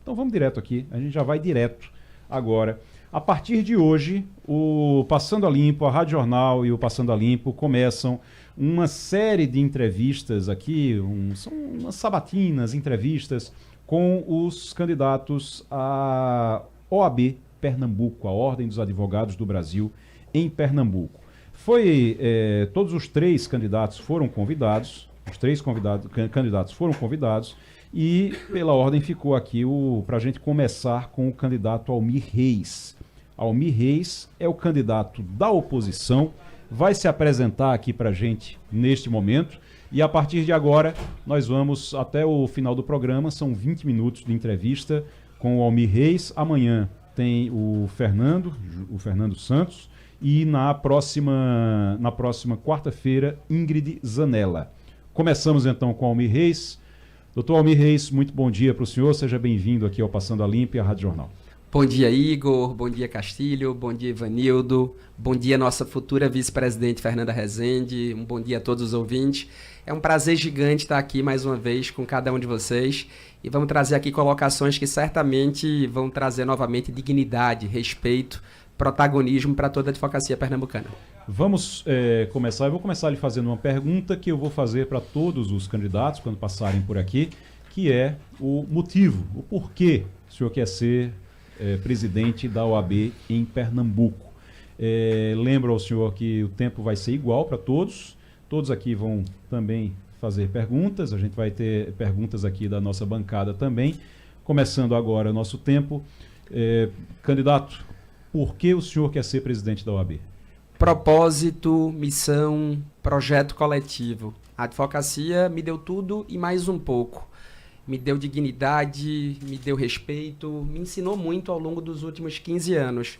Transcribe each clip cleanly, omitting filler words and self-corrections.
Então vamos direto aqui, a gente já vai direto agora. A partir de hoje, o Passando a Limpo, a Rádio Jornal e o Passando a Limpo começam uma série de entrevistas aqui, são umas sabatinas, entrevistas com os candidatos à OAB Pernambuco, a Ordem dos Advogados do Brasil em Pernambuco. Todos os três candidatos foram convidados, candidatos foram convidados, e pela ordem ficou aqui para a gente começar com o candidato Almir Reis. Almir Reis é o candidato da oposição, vai se apresentar aqui para a gente neste momento, e a partir de agora nós vamos até o final do programa, são 20 minutos de entrevista com o Almir Reis. Amanhã tem o Fernando Santos, e na próxima quarta-feira, Ingrid Zanella. Começamos então com o Almir Reis. Doutor Almir Reis, muito bom dia para o senhor, seja bem-vindo aqui ao Passando a Limpo e à Rádio Jornal. Bom dia, Igor, bom dia, Castilho, bom dia, Ivanildo, bom dia, nossa futura vice-presidente Fernanda Rezende, um bom dia a todos os ouvintes. É um prazer gigante estar aqui mais uma vez com cada um de vocês e vamos trazer aqui colocações que certamente vão trazer novamente dignidade, respeito, protagonismo para toda a advocacia pernambucana. Vamos começar, eu vou começar lhe fazendo uma pergunta que eu vou fazer para todos os candidatos quando passarem por aqui, que é o motivo, o porquê o senhor quer ser presidente da OAB em Pernambuco. Lembro ao senhor que o tempo vai ser igual para todos aqui vão também fazer perguntas, a gente vai ter perguntas aqui da nossa bancada também. Começando agora o nosso tempo. Candidato, por que o senhor quer ser presidente da OAB? Propósito, missão, projeto coletivo. A advocacia me deu tudo e mais um pouco. Me deu dignidade, me deu respeito, me ensinou muito ao longo dos últimos 15 anos.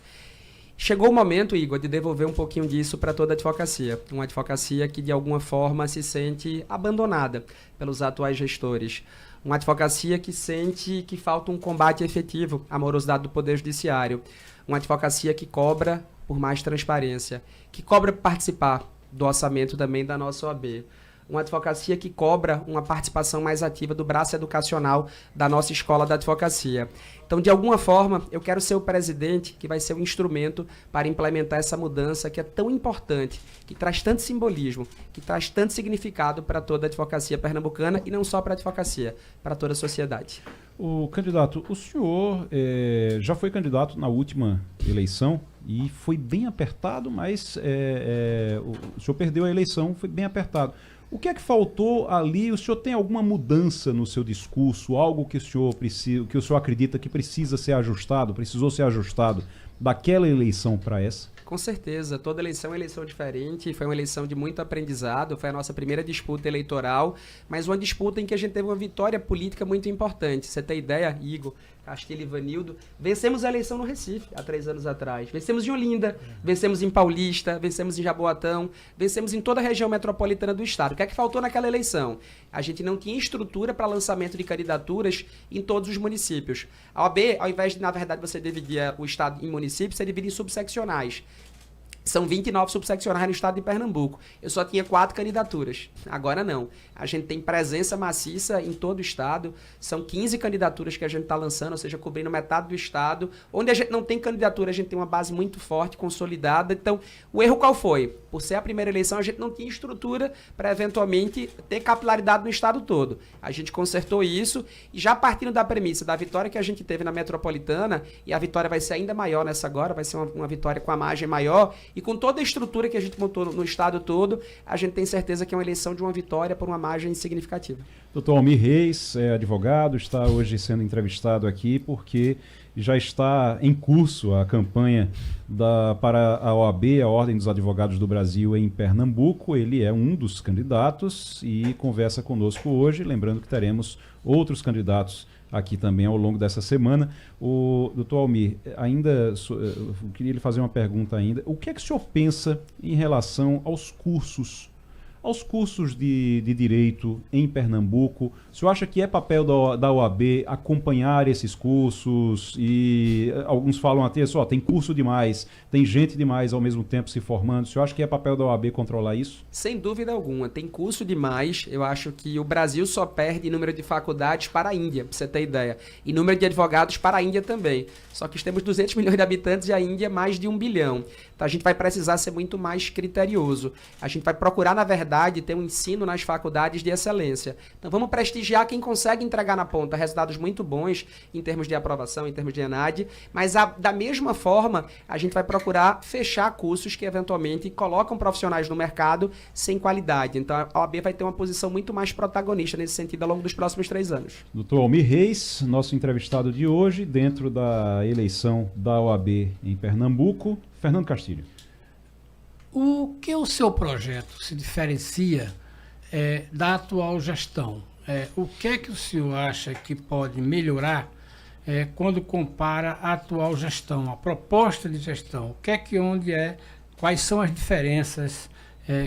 Chegou o momento, Igor, de devolver um pouquinho disso para toda a advocacia. Uma advocacia que, de alguma forma, se sente abandonada pelos atuais gestores. Uma advocacia que sente que falta um combate efetivo à morosidade do Poder Judiciário. Uma advocacia que cobra por mais transparência, que cobra participar do orçamento também da nossa OAB. Uma advocacia que cobra uma participação mais ativa do braço educacional da nossa escola da advocacia. Então, de alguma forma, eu quero ser o presidente que vai ser o instrumento para implementar essa mudança que é tão importante, que traz tanto simbolismo, que traz tanto significado para toda a advocacia pernambucana e não só para a advocacia, para toda a sociedade. O candidato, o senhor já foi candidato na última eleição e foi bem apertado, mas o senhor perdeu a eleição, foi bem apertado. O que é que faltou ali? O senhor tem alguma mudança no seu discurso? Algo que o senhor acredita que precisa ser ajustado, precisou ser ajustado daquela eleição para essa? Com certeza, toda eleição é uma eleição diferente, foi uma eleição de muito aprendizado, foi a nossa primeira disputa eleitoral, mas uma disputa em que a gente teve uma vitória política muito importante. Você tem ideia, Igor, Castilho e Ivanildo? Vencemos a eleição no Recife, há 3 anos atrás. Vencemos em Olinda, vencemos em Paulista, vencemos em Jaboatão, vencemos em toda a região metropolitana do estado. O que é que faltou naquela eleição? A gente não tinha estrutura para lançamento de candidaturas em todos os municípios. A OAB, ao invés de, na verdade, você dividir o estado em municípios, você divide em subseccionais. São 29 subseccionais no estado de Pernambuco. Eu só tinha 4 candidaturas. Agora não. A gente tem presença maciça em todo o estado. São 15 candidaturas que a gente está lançando, ou seja, cobrindo metade do estado. Onde a gente não tem candidatura, a gente tem uma base muito forte, consolidada. Então, o erro qual foi? Por ser a primeira eleição, a gente não tinha estrutura para, eventualmente, ter capilaridade no estado todo. A gente consertou isso e já partindo da premissa da vitória que a gente teve na metropolitana, e a vitória vai ser ainda maior nessa agora, vai ser uma vitória com a margem maior, e com toda a estrutura que a gente montou no estado todo, a gente tem certeza que é uma eleição de uma vitória por uma margem significativa. Doutor Almir Reis é advogado, está hoje sendo entrevistado aqui porque já está em curso a campanha para a OAB, a Ordem dos Advogados do Brasil, em Pernambuco. Ele é um dos candidatos e conversa conosco hoje, lembrando que teremos outros candidatos aqui também ao longo dessa semana. O doutor Almir, eu queria lhe fazer uma pergunta ainda. O que é que o senhor pensa em relação aos cursos aos cursos de direito em Pernambuco. O senhor acha que é papel da OAB acompanhar esses cursos? E alguns falam até só, tem curso demais, tem gente demais ao mesmo tempo se formando. O senhor acha que é papel da OAB controlar isso? Sem dúvida alguma, tem curso demais. Eu acho que o Brasil só perde em número de faculdades para a Índia, para você ter ideia. E número de advogados para a Índia também. Só que temos 200 milhões de habitantes e a Índia mais de 1 bilhão. Então a gente vai precisar ser muito mais criterioso. A gente vai procurar, na verdade, ter um ensino nas faculdades de excelência. Então vamos prestigiar quem consegue entregar na ponta resultados muito bons em termos de aprovação, em termos de ENAD, mas da mesma forma a gente vai procurar fechar cursos que eventualmente colocam profissionais no mercado sem qualidade. Então a OAB vai ter uma posição muito mais protagonista nesse sentido ao longo dos próximos 3 anos. Dr. Almir Reis, nosso entrevistado de hoje, dentro da eleição da OAB em Pernambuco. Fernando Castilho. O que o seu projeto se diferencia da atual gestão? O que é que o senhor acha que pode melhorar quando compara a atual gestão, a proposta de gestão? Quais são as diferenças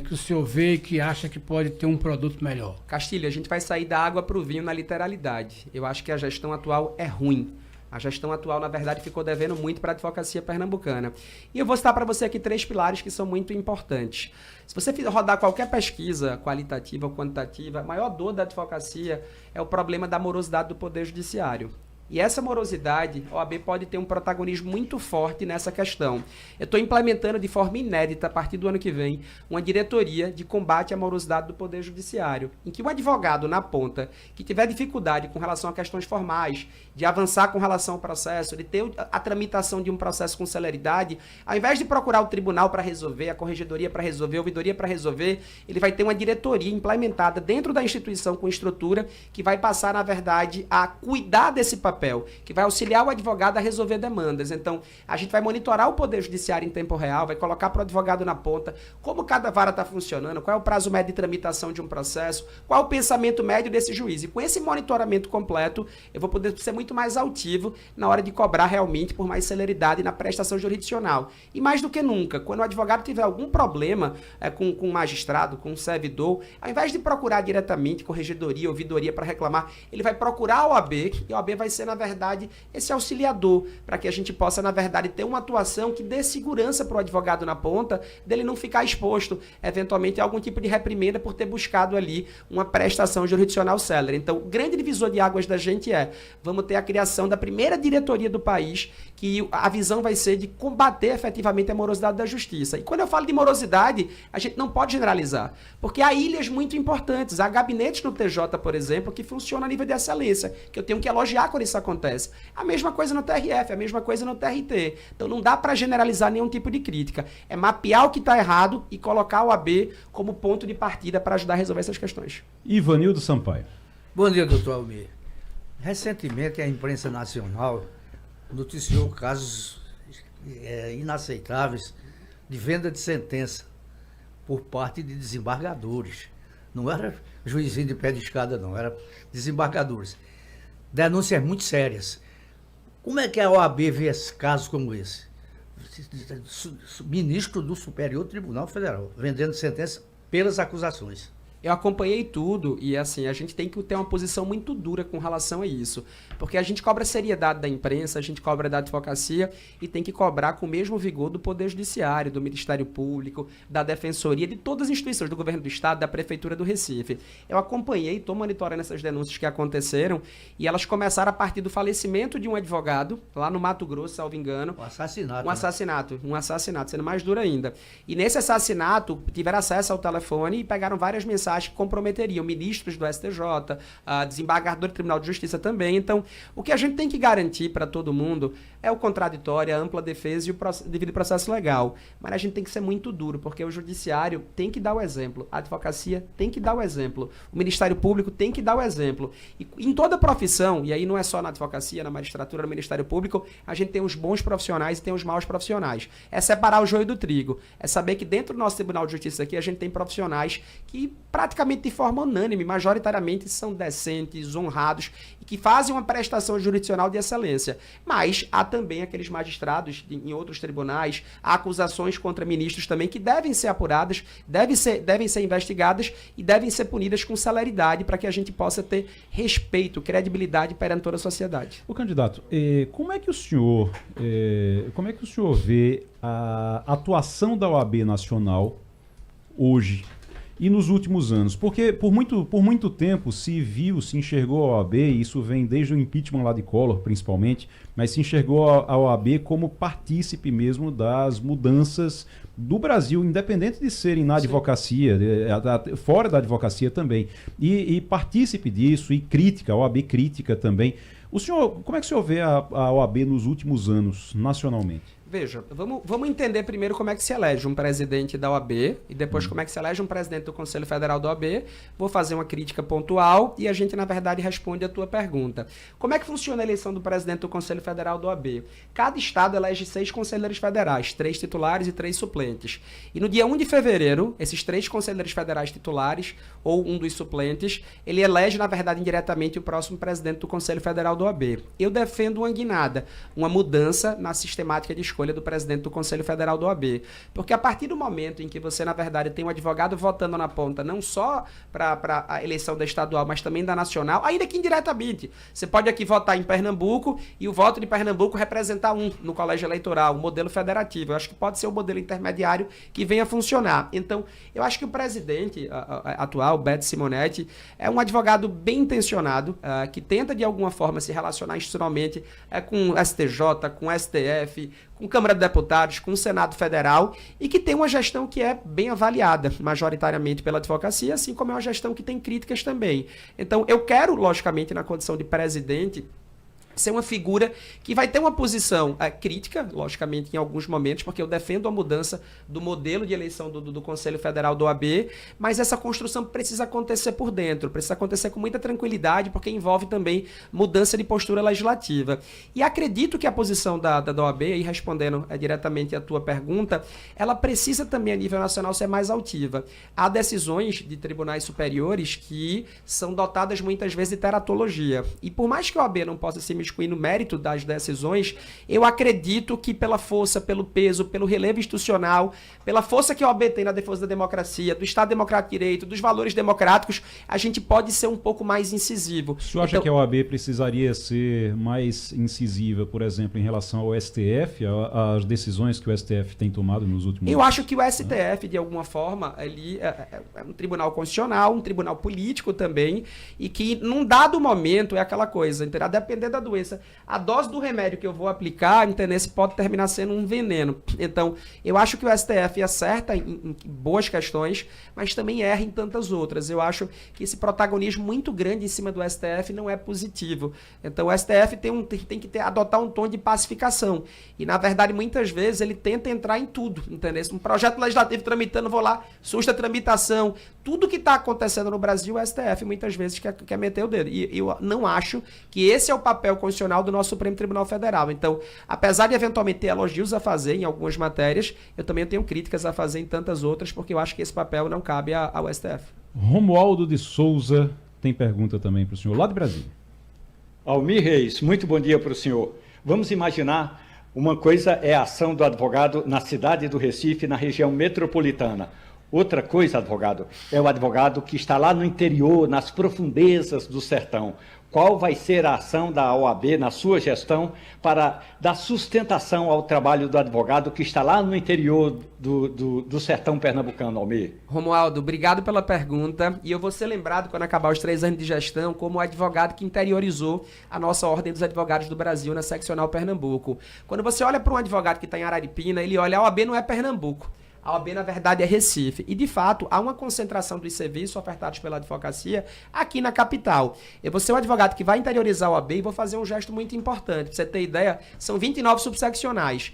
que o senhor vê e que acha que pode ter um produto melhor? Castilho, a gente vai sair da água para o vinho na literalidade. Eu acho que a gestão atual é ruim. A gestão atual, na verdade, ficou devendo muito para a advocacia pernambucana. E eu vou citar para você aqui 3 pilares que são muito importantes. Se você rodar qualquer pesquisa qualitativa ou quantitativa, a maior dor da advocacia é o problema da morosidade do Poder Judiciário. E essa morosidade, a OAB pode ter um protagonismo muito forte nessa questão. Eu estou implementando de forma inédita, a partir do ano que vem, uma diretoria de combate à morosidade do Poder Judiciário, em que um advogado na ponta que tiver dificuldade com relação a questões formais, de avançar com relação ao processo, de ter a tramitação de um processo com celeridade, ao invés de procurar o tribunal para resolver, a corregedoria para resolver, a ouvidoria para resolver, ele vai ter uma diretoria implementada dentro da instituição com estrutura que vai passar, na verdade, a cuidar desse papel, que vai auxiliar o advogado a resolver demandas. Então, a gente vai monitorar o Poder Judiciário em tempo real, vai colocar para o advogado na ponta como cada vara está funcionando, qual é o prazo médio de tramitação de um processo, qual é o pensamento médio desse juiz. E com esse monitoramento completo, eu vou poder ser muito mais altivo na hora de cobrar realmente por mais celeridade na prestação jurisdicional. E mais do que nunca, quando o advogado tiver algum problema com um magistrado, com um servidor, ao invés de procurar diretamente corregedoria, ouvidoria para reclamar, ele vai procurar a OAB, e a OAB vai ser, na verdade, esse auxiliador, para que a gente possa, na verdade, ter uma atuação que dê segurança para o advogado na ponta, dele não ficar exposto, eventualmente, a algum tipo de reprimenda por ter buscado ali uma prestação jurisdicional célere. Então, o grande divisor de águas da gente vamos ter a criação da primeira diretoria do país, que a visão vai ser de combater efetivamente a morosidade da justiça. E quando eu falo de morosidade, a gente não pode generalizar, porque há ilhas muito importantes, há gabinetes no TJ, por exemplo, que funcionam a nível de excelência, que eu tenho que elogiar quando isso acontece. A mesma coisa no TRF, a mesma coisa no TRT. Então não dá para generalizar nenhum tipo de crítica. É mapear o que está errado e colocar o AB como ponto de partida para ajudar a resolver essas questões. Ivanildo Sampaio. Bom dia, doutor Almir. Recentemente, a imprensa nacional noticiou casos inaceitáveis de venda de sentença por parte de desembargadores. Não era juizinho de pé de escada, não, era desembargadores. Denúncias muito sérias. Como é que a OAB vê esses casos como esse? Ministro do Superior Tribunal Federal, vendendo sentença pelas acusações. Eu acompanhei tudo e, assim, a gente tem que ter uma posição muito dura com relação a isso. Porque a gente cobra seriedade da imprensa, a gente cobra da advocacia e tem que cobrar com o mesmo vigor do Poder Judiciário, do Ministério Público, da Defensoria, de todas as instituições, do Governo do Estado, da Prefeitura do Recife. Eu acompanhei, estou monitorando essas denúncias que aconteceram e elas começaram a partir do falecimento de um advogado, lá no Mato Grosso, salvo engano. Um assassinato. Um assassinato, sendo mais duro ainda. E nesse assassinato, tiveram acesso ao telefone e pegaram várias mensagens que comprometeriam ministros do STJ, desembargador do Tribunal de Justiça também. Então, o que a gente tem que garantir para todo mundo é o contraditório, a ampla defesa e o devido processo legal. Mas a gente tem que ser muito duro, porque o judiciário tem que dar o exemplo, a advocacia tem que dar o exemplo, o Ministério Público tem que dar o exemplo. E em toda profissão, e aí não é só na advocacia, na magistratura, no Ministério Público, a gente tem os bons profissionais e tem os maus profissionais. É separar o joio do trigo, é saber que dentro do nosso Tribunal de Justiça aqui a gente tem profissionais que, para praticamente de forma unânime, majoritariamente são decentes, honrados e que fazem uma prestação jurisdicional de excelência. Mas há também aqueles magistrados em outros tribunais, há acusações contra ministros também que devem ser apuradas, devem ser investigadas e devem ser punidas com celeridade para que a gente possa ter respeito, credibilidade perante toda a sociedade. O candidato, como é que o senhor vê a atuação da OAB Nacional hoje e nos últimos anos? Porque por muito tempo se enxergou a OAB, e isso vem desde o impeachment lá de Collor, principalmente, mas se enxergou a OAB como partícipe mesmo das mudanças do Brasil, independente de serem na advocacia, fora da advocacia também, e partícipe disso, e crítica, a OAB crítica também. Como é que o senhor vê a OAB nos últimos anos, nacionalmente? Veja, vamos entender primeiro como é que se elege um presidente da OAB e depois como é que se elege um presidente do Conselho Federal da OAB. Vou fazer uma crítica pontual e a gente, na verdade, responde a tua pergunta. Como é que funciona a eleição do presidente do Conselho Federal da OAB? Cada estado elege 6 conselheiros federais, 3 titulares e 3 suplentes. E no dia 1 de fevereiro, esses 3 conselheiros federais titulares ou um dos suplentes, ele elege, na verdade, indiretamente o próximo presidente do Conselho Federal da OAB. Eu defendo uma guinada, uma mudança na sistemática de escolha do presidente do Conselho Federal da OAB. Porque a partir do momento em que você, na verdade, tem um advogado votando na ponta, não só para a eleição da estadual, mas também da nacional, ainda que indiretamente. Você pode aqui votar em Pernambuco e o voto de Pernambuco representar no colégio eleitoral, um modelo federativo. Eu acho que pode ser o modelo intermediário que venha a funcionar. Então, eu acho que o presidente atual, Beto Simonetti, é um advogado bem intencionado, que tenta, de alguma forma, se relacionar institucionalmente com o STJ, com o STF, com Câmara de Deputados, com o Senado Federal e que tem uma gestão que é bem avaliada, majoritariamente pela advocacia, assim como é uma gestão que tem críticas também. Então, eu quero, logicamente, na condição de presidente, ser uma figura que vai ter uma posição crítica, logicamente, em alguns momentos, porque eu defendo a mudança do modelo de eleição do Conselho Federal do OAB, mas essa construção precisa acontecer por dentro, precisa acontecer com muita tranquilidade, porque envolve também mudança de postura legislativa. E acredito que a posição da OAB, aí respondendo diretamente à tua pergunta, ela precisa também, a nível nacional, ser mais altiva. Há decisões de tribunais superiores que são dotadas, muitas vezes, de teratologia. E por mais que a OAB não possa se excluir no mérito das decisões, eu acredito que pela força, pelo peso, pelo relevo institucional, pela força que a OAB tem na defesa da democracia, do Estado Democrático de Direito, dos valores democráticos, a gente pode ser um pouco mais incisivo. O senhor acha que a OAB precisaria ser mais incisiva, por exemplo, em relação ao STF, às decisões que o STF tem tomado nos últimos anos? Eu acho que o STF, de alguma forma, ele é um tribunal constitucional, um tribunal político também, e que num dado momento é aquela coisa, a depender da doença, a dose do remédio que eu vou aplicar, entendeu? Pode terminar sendo um veneno. Então, eu acho que o STF acerta em boas questões, mas também erra em tantas outras. Eu acho que esse protagonismo muito grande em cima do STF não é positivo. Então, o STF tem que adotar um tom de pacificação. E, na verdade, muitas vezes ele tenta entrar em tudo, entendeu? Um projeto legislativo tramitando, vou lá, susta a tramitação. Tudo que está acontecendo no Brasil, o STF muitas vezes quer meter o dedo. E eu não acho que esse é o papel constitucional do nosso Supremo Tribunal Federal. Então, apesar de eventualmente ter elogios a fazer em algumas matérias, eu também tenho críticas a fazer em tantas outras, porque eu acho que esse papel não cabe ao STF. Romualdo de Souza tem pergunta também para o senhor, lá de Brasília. Almir Reis, muito bom dia para o senhor. Vamos imaginar, uma coisa é a ação do advogado na cidade do Recife, na região metropolitana. Outra coisa, advogado, é o advogado que está lá no interior, nas profundezas do sertão. Qual vai ser a ação da OAB na sua gestão para dar sustentação ao trabalho do advogado que está lá no interior do sertão pernambucano, Almir? Romualdo, obrigado pela pergunta. E eu vou ser lembrado, quando acabar os 3 anos de gestão, como o advogado que interiorizou a nossa Ordem dos Advogados do Brasil na seccional Pernambuco. Quando você olha para um advogado que está em Araripina, ele olha, a OAB não é Pernambuco. A OAB, na verdade, é Recife. E, de fato, há uma concentração dos serviços ofertados pela advocacia aqui na capital. Eu vou ser um advogado que vai interiorizar a OAB e vou fazer um gesto muito importante. Pra você ter ideia, são 29 subseccionais.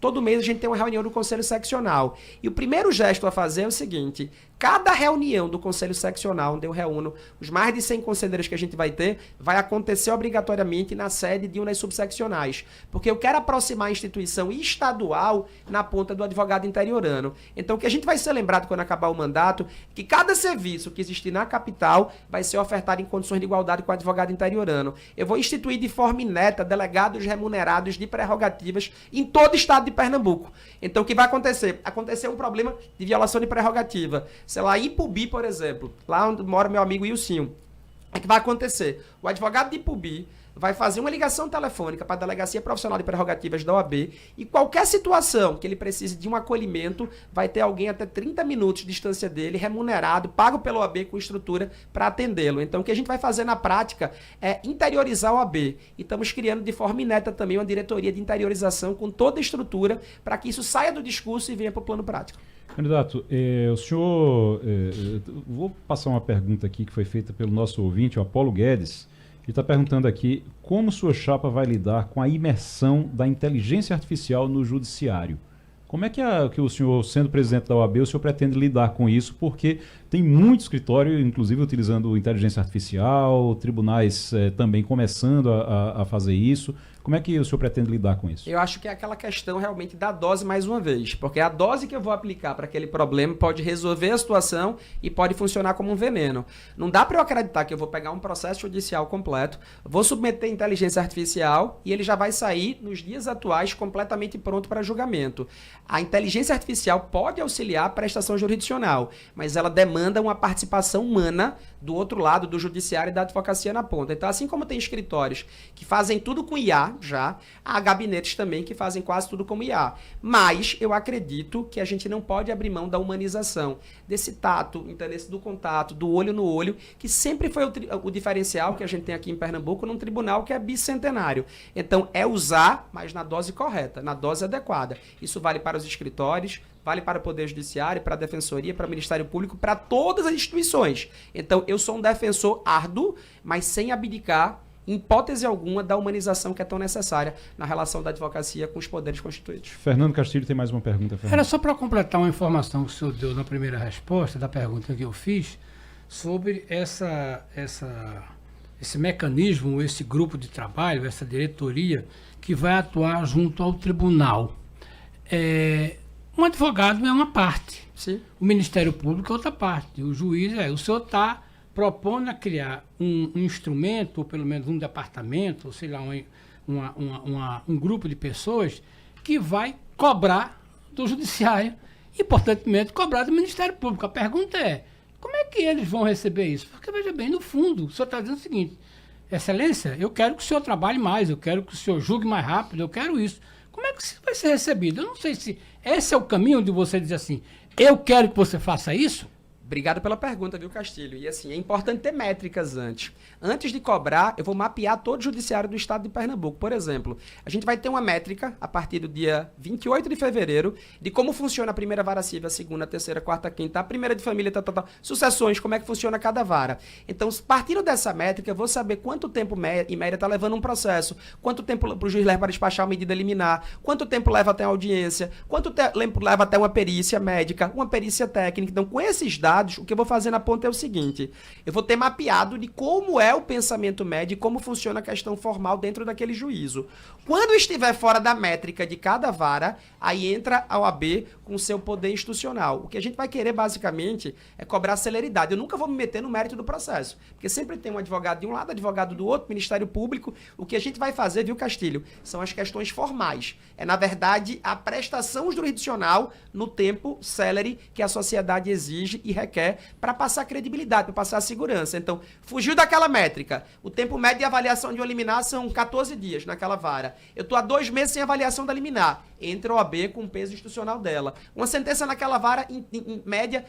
Todo mês a gente tem uma reunião do Conselho Seccional. E o primeiro gesto a fazer é o seguinte: Cada reunião do Conselho Seccional, onde eu reúno os mais de 100 conselheiros que a gente vai ter, vai acontecer obrigatoriamente na sede de uma das subseccionais. Porque eu quero aproximar a instituição estadual na ponta do advogado interiorano. Então, o que a gente vai ser lembrado quando acabar o mandato, que cada serviço que existir na capital vai ser ofertado em condições de igualdade com o advogado interiorano. Eu vou instituir de forma ineta delegados remunerados de prerrogativas em todo o estado de Pernambuco. Então, o que vai acontecer? Aconteceu um problema de violação de prerrogativa. Sei lá, em Ipubi, por exemplo, lá onde mora meu amigo Ilcinho. O que vai acontecer? O advogado de Ipubi vai fazer uma ligação telefônica para a Delegacia Profissional de Prerrogativas da OAB e qualquer situação que ele precise de um acolhimento, vai ter alguém até 30 minutos de distância dele, remunerado, pago pela OAB com estrutura para atendê-lo. Então, o que a gente vai fazer na prática é interiorizar a OAB. E estamos criando de forma ineta também uma diretoria de interiorização com toda a estrutura para que isso saia do discurso e venha para o plano prático. Candidato, o senhor... vou passar uma pergunta aqui que foi feita pelo nosso ouvinte, o Apolo Guedes. Ele está perguntando aqui como sua chapa vai lidar com a imersão da inteligência artificial no judiciário. Como é que o senhor, sendo presidente da OAB, o senhor pretende lidar com isso? Porque tem muito escritório, inclusive utilizando inteligência artificial, tribunais também começando a fazer isso. Como é que o senhor pretende lidar com isso? Eu acho que é aquela questão realmente da dose mais uma vez, porque a dose que eu vou aplicar para aquele problema pode resolver a situação e pode funcionar como um veneno. Não dá para eu acreditar que eu vou pegar um processo judicial completo, vou submeter inteligência artificial e ele já vai sair nos dias atuais completamente pronto para julgamento. A inteligência artificial pode auxiliar a prestação jurisdicional, mas ela demanda uma participação humana do outro lado, do judiciário e da advocacia na ponta. Então, assim como tem escritórios que fazem tudo com IA já, há gabinetes também que fazem quase tudo como IA. Mas eu acredito que a gente não pode abrir mão da humanização, desse tato, interesse do contato, do olho no olho, que sempre foi o diferencial que a gente tem aqui em Pernambuco num tribunal que é bicentenário. Então, é usar, mas na dose correta, na dose adequada. Isso vale para os escritórios, vale para o Poder Judiciário, para a Defensoria, para o Ministério Público, para todas as instituições. Então, eu sou um defensor árduo, mas sem abdicar, em hipótese alguma, da humanização que é tão necessária na relação da advocacia com os poderes constituídos. Fernando Castilho tem mais uma pergunta. Fernando. Era só para completar uma informação que o senhor deu na primeira resposta da pergunta que eu fiz sobre esse mecanismo, esse grupo de trabalho, essa diretoria que vai atuar junto ao tribunal. Um advogado é uma parte, Sim. O Ministério Público é outra parte, o juiz o senhor está propondo a criar um instrumento, ou pelo menos um departamento, ou sei lá, um grupo de pessoas que vai cobrar do Judiciário e, importantemente, cobrar do Ministério Público. A pergunta é, como é que eles vão receber isso? Porque, veja bem, no fundo, o senhor está dizendo o seguinte, Excelência, eu quero que o senhor trabalhe mais, eu quero que o senhor julgue mais rápido, eu quero isso. Como é que isso vai ser recebido? Eu não sei se esse é o caminho de você dizer assim, eu quero que você faça isso. Obrigado pela pergunta, viu, Castilho? E assim, é importante ter métricas antes. Antes de cobrar, eu vou mapear todo o judiciário do estado de Pernambuco. Por exemplo, a gente vai ter uma métrica a partir do dia 28 de fevereiro de como funciona a primeira vara civil, a segunda, a terceira, a quarta, a quinta, a primeira de família, sucessões, como é que funciona cada vara. Então, partindo dessa métrica, eu vou saber quanto tempo em média está levando um processo, quanto tempo para o juiz leva para despachar uma medida liminar, quanto tempo leva até a audiência, quanto tempo leva até uma perícia médica, uma perícia técnica. Então, com esses dados, o que eu vou fazer na ponta é o seguinte, eu vou ter mapeado de como é o pensamento médio e como funciona a questão formal dentro daquele juízo. Quando estiver fora da métrica de cada vara, aí entra a OAB com o seu poder institucional. O que a gente vai querer, basicamente, é cobrar celeridade. Eu nunca vou me meter no mérito do processo, porque sempre tem um advogado de um lado, advogado do outro, Ministério Público. O que a gente vai fazer, viu, Castilho, são as questões formais. É, na verdade, a prestação jurisdicional no tempo célere que a sociedade exige e requer para passar credibilidade, para passar segurança. Então, fugiu daquela métrica. O tempo médio de avaliação de uma liminar são 14 dias naquela vara. Eu estou há 2 meses sem avaliação da liminar. Entra a OAB com o peso institucional dela. Uma sentença naquela vara, em média,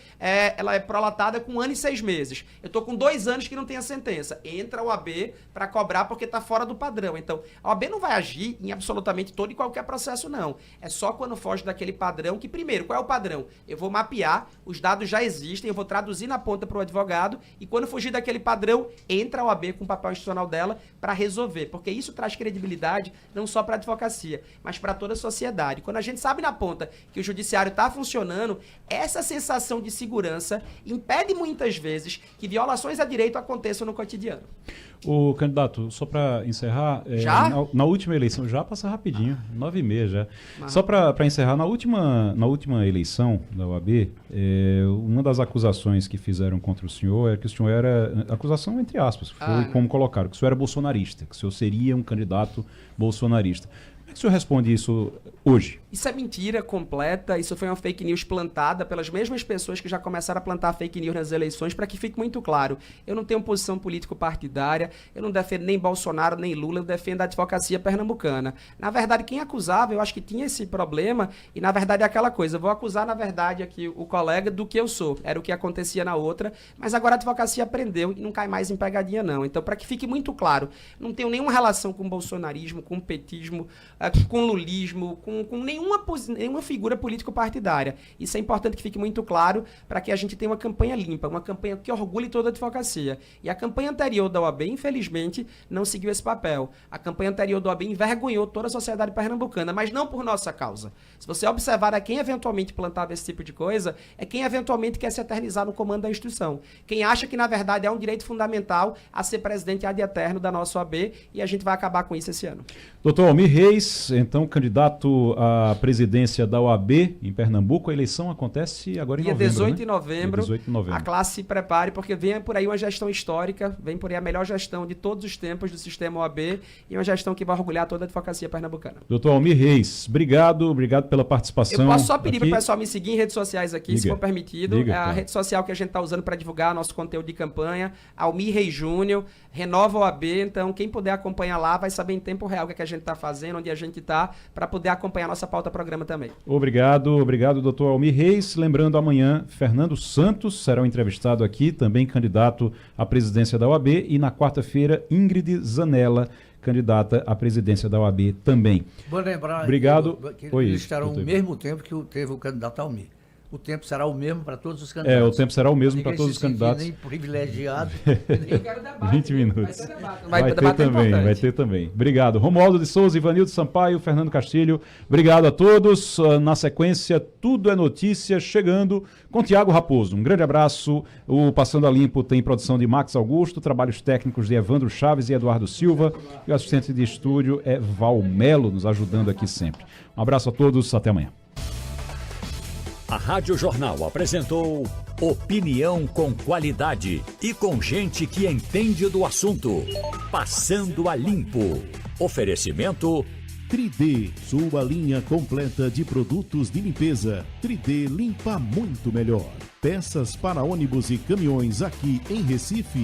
ela é prolatada com 1 ano e 6 meses. Eu estou com 2 anos que não tem a sentença. Entra a OAB para cobrar porque está fora do padrão. Então, a OAB não vai agir em absolutamente todo e qualquer processo, não. É só quando foge daquele padrão que, primeiro, qual é o padrão? Eu vou mapear, os dados já existem, existem, eu vou traduzir na ponta para o advogado e quando fugir daquele padrão, entra a OAB com o papel institucional dela para resolver, porque isso traz credibilidade não só para a advocacia, mas para toda a sociedade. Quando a gente sabe na ponta que o judiciário está funcionando, essa sensação de segurança impede muitas vezes que violações a direito aconteçam no cotidiano. O candidato, só para encerrar, Já? Na última eleição, já passa rapidinho, 9h30 já. Só para encerrar, na última eleição da OAB, uma das acusações que fizeram contra o senhor é que o senhor era, acusação entre aspas, foi como colocaram, que o senhor era bolsonarista, que o senhor seria um candidato bolsonarista. Como é que o senhor responde isso hoje? Isso é mentira completa, isso foi uma fake news plantada pelas mesmas pessoas que já começaram a plantar fake news nas eleições, para que fique muito claro, eu não tenho posição político-partidária, eu não defendo nem Bolsonaro, nem Lula, eu defendo a advocacia pernambucana. Na verdade, quem acusava, eu acho que tinha esse problema, e na verdade é aquela coisa, eu vou acusar na verdade aqui o colega do que eu sou, era o que acontecia na outra, mas agora a advocacia aprendeu e não cai mais em pegadinha não. Então, para que fique muito claro, não tenho nenhuma relação com bolsonarismo, com petismo, com lulismo, com nenhuma figura político-partidária. Isso é importante que fique muito claro para que a gente tenha uma campanha limpa, uma campanha que orgulhe toda a advocacia. E a campanha anterior da OAB, infelizmente, não seguiu esse papel. A campanha anterior da OAB envergonhou toda a sociedade pernambucana, mas não por nossa causa. Se você observar a quem eventualmente plantava esse tipo de coisa, é quem eventualmente quer se eternizar no comando da instituição. Quem acha que, na verdade, é um direito fundamental a ser presidente ad eterno da nossa OAB, e a gente vai acabar com isso esse ano. Doutor Almir Reis, então candidato à presidência da OAB em Pernambuco. A eleição acontece agora em Dia novembro, 18 né? de novembro, Dia 18 de novembro. a classe se prepare, porque vem por aí uma gestão histórica, vem por aí a melhor gestão de todos os tempos do sistema OAB e uma gestão que vai orgulhar toda a advocacia pernambucana. Doutor Almir Reis, obrigado pela participação. Eu posso só pedir para aqui. o pessoal me seguir em redes sociais aqui, Diga. se for permitido. Diga, É a claro. rede social que a gente está usando para divulgar nosso conteúdo de campanha, Almir Reis Júnior, Renova OAB, então quem puder acompanhar lá vai saber em tempo real o que a gente está fazendo, onde a gente está, para poder acompanhar nossa pauta programa também. Obrigado, doutor Almir Reis. Lembrando, amanhã, Fernando Santos será um entrevistado aqui, também candidato à presidência da OAB, e na quarta-feira, Ingrid Zanella, candidata à presidência da OAB também. Vou lembrar Obrigado. que Oi, eles estarão doutor ao Ivan. mesmo tempo que teve o candidato Almir. O tempo será o mesmo para todos os candidatos. O tempo será o mesmo para Ninguém todos os se sentir candidatos. nem privilegiado. Eu quero debate. 20 minutos. Vai ter debate. Vai ter também. Obrigado. Romualdo de Souza, Ivanildo Sampaio, Fernando Castilho. Obrigado a todos. Na sequência, Tudo é Notícia chegando com Tiago Raposo. Um grande abraço. O Passando a Limpo tem produção de Max Augusto, trabalhos técnicos de Evandro Chaves e Eduardo Silva. E o assistente de estúdio é Val Melo, nos ajudando aqui sempre. Um abraço a todos. Até amanhã. A Rádio Jornal apresentou opinião com qualidade e com gente que entende do assunto. Passando a Limpo. Oferecimento 3D, sua linha completa de produtos de limpeza. 3D limpa muito melhor. Peças para ônibus e caminhões aqui em Recife